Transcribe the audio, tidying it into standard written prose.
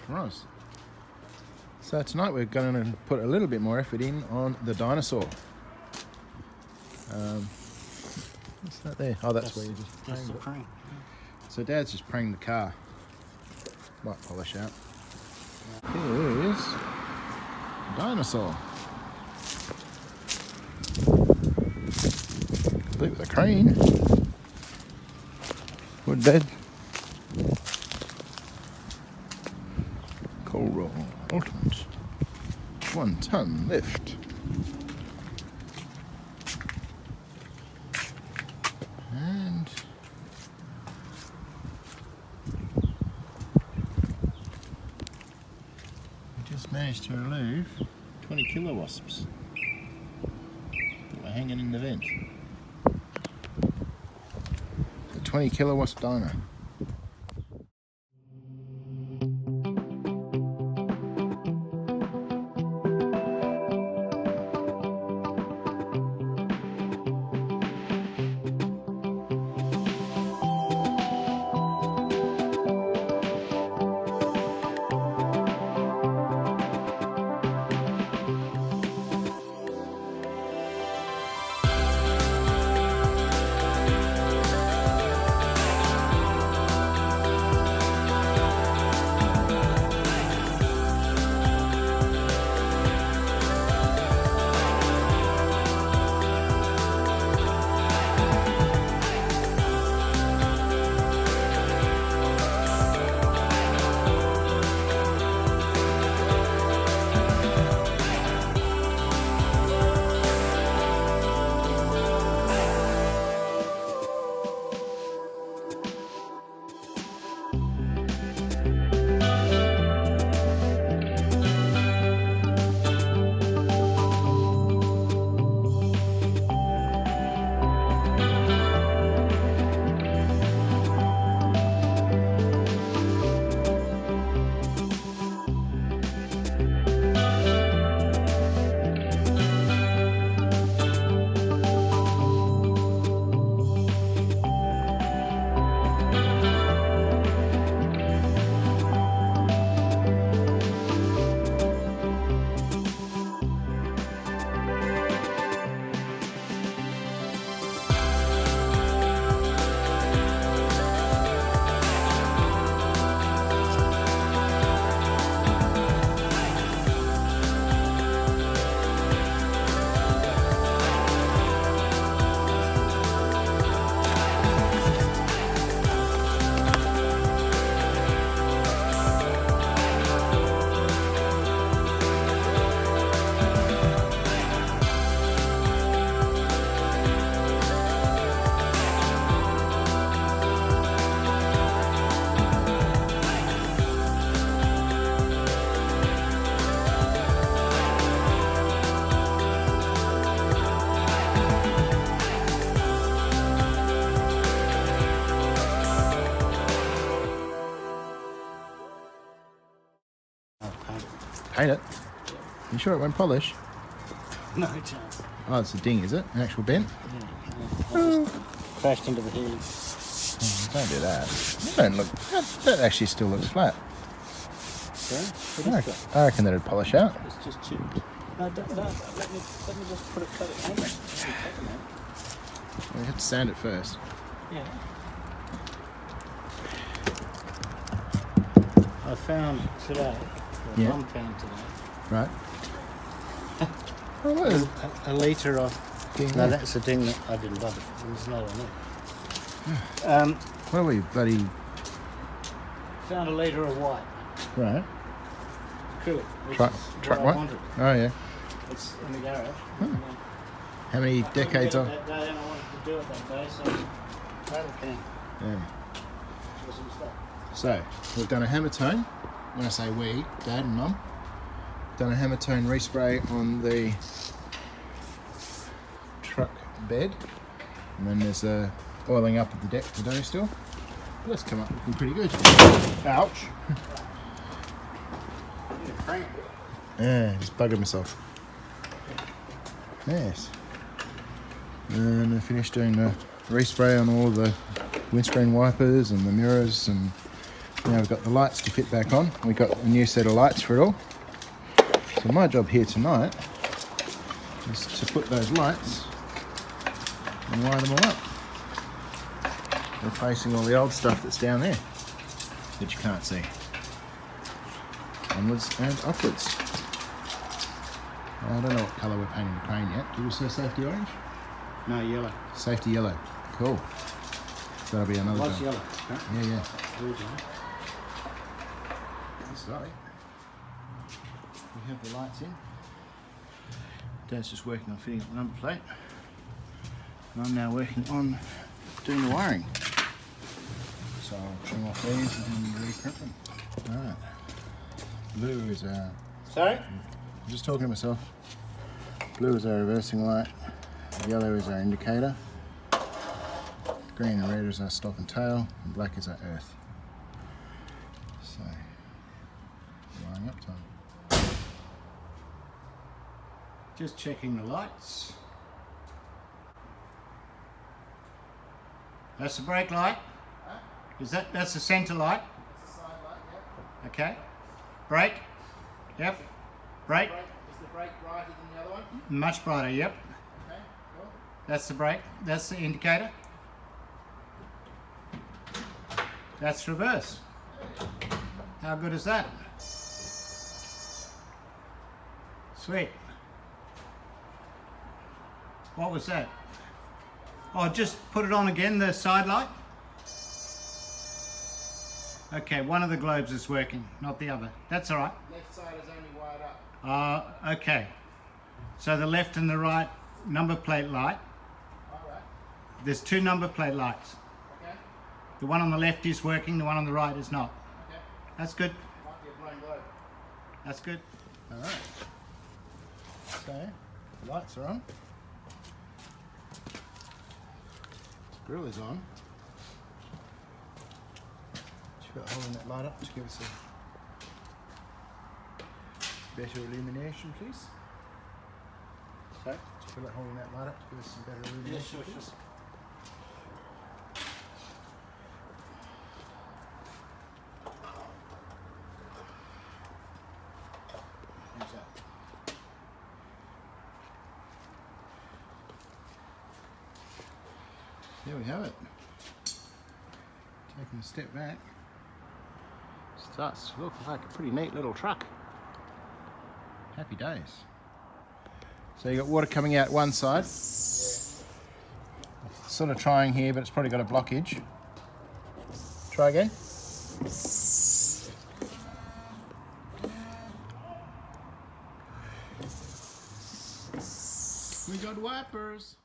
Right. So tonight we're going to put a little bit more effort in on the dinosaur. What's that there? Oh, that's where you're just praying. That's the crane. So Dad's just praying the car. Might polish out. Here is dinosaur. Complete with a crane. Wood bed. Coal roll. Ultimate. 1 ton lift. And we just managed to remove 20 kilo wasps that were hanging in the vent. The 20 kilo wasp Dyna. Paint it. You sure it won't polish? No chance. Oh, it's a ding, is it? An actual bent? Yeah. I just crashed into the helix. Oh, don't do that. Don't look. That actually still looks flat. Okay. I reckon that'd polish out. It's just chipped. No, let me just put it on. You have to sand it first. Yeah. I found today. Yeah. Mum found today. Right. Oh, what is A litre of. ding No, there? that's a ding that I didn't bother. There's another one there. What are we, bloody... Found a litre of white Right. acrylic. Which Truck is what I what? wanted. Oh, yeah. It's in the garage. How many I couldn't decades get it on? that day, and I wanted to do it that day, so rattle can. Yeah. Was some stuff. So, we've done a hammer tone. When I say we, Dad and Mum. Done a hammer tone respray on the truck bed. And then there's a oiling up of the deck to do still. But that's come up looking pretty good. Ouch. Yeah, just bugging myself. Yes. And I finished doing the respray on all the windscreen wipers and the mirrors and Now we've got the lights to fit back on. We've got a new set of lights for it all. So my job here tonight is to put those lights and wire them all up, replacing all the old stuff that's down there that you can't see. Onwards and upwards. I don't know what colour we're painting the crane yet. Did we say safety orange? No, yellow. Safety yellow. Cool. That'll be another What's job. yellow? Huh? Yeah. Original. Sorry. We have the lights in. Dad's just working on fitting up the number plate. And I'm now working on doing the wiring. So I'll trim off these and then reprint them. Alright. Blue is our... Sorry? I'm just talking to myself. Blue is our reversing light. Yellow is our indicator. Green and red is our stop and tail. And black is our earth. So, wiring up time. Just checking the lights. That's the brake light. Huh? That's the centre light? That's the side light, yep. Okay. Brake? Yep. Brake? Is the brake brighter than the other one? Much brighter, yep. Okay, cool. That's the brake. That's the indicator. That's reverse. How good is that? Sweet. What was that? Oh, just put it on again, the side light. Okay, one of the globes is working, not the other. That's all right. Left side is only wired up. Okay. So the left and the right number plate light. Alright. There's two number plate lights. Okay. The one on the left is working, the one on the right is not. Okay. That's good. Might be a blown globe. That's good. Alright. So, the lights are on. The grill is on. Just got holding that light up to give us a better illumination, please. Sorry? Just feel like holding that light up to give us some better illumination, please. How's that? There we have it. Taking a step back. Starts to look like a pretty neat little truck. Happy days. So you got water coming out one side. Yeah. Sort of trying here, but it's probably got a blockage. Try again. We got wipers.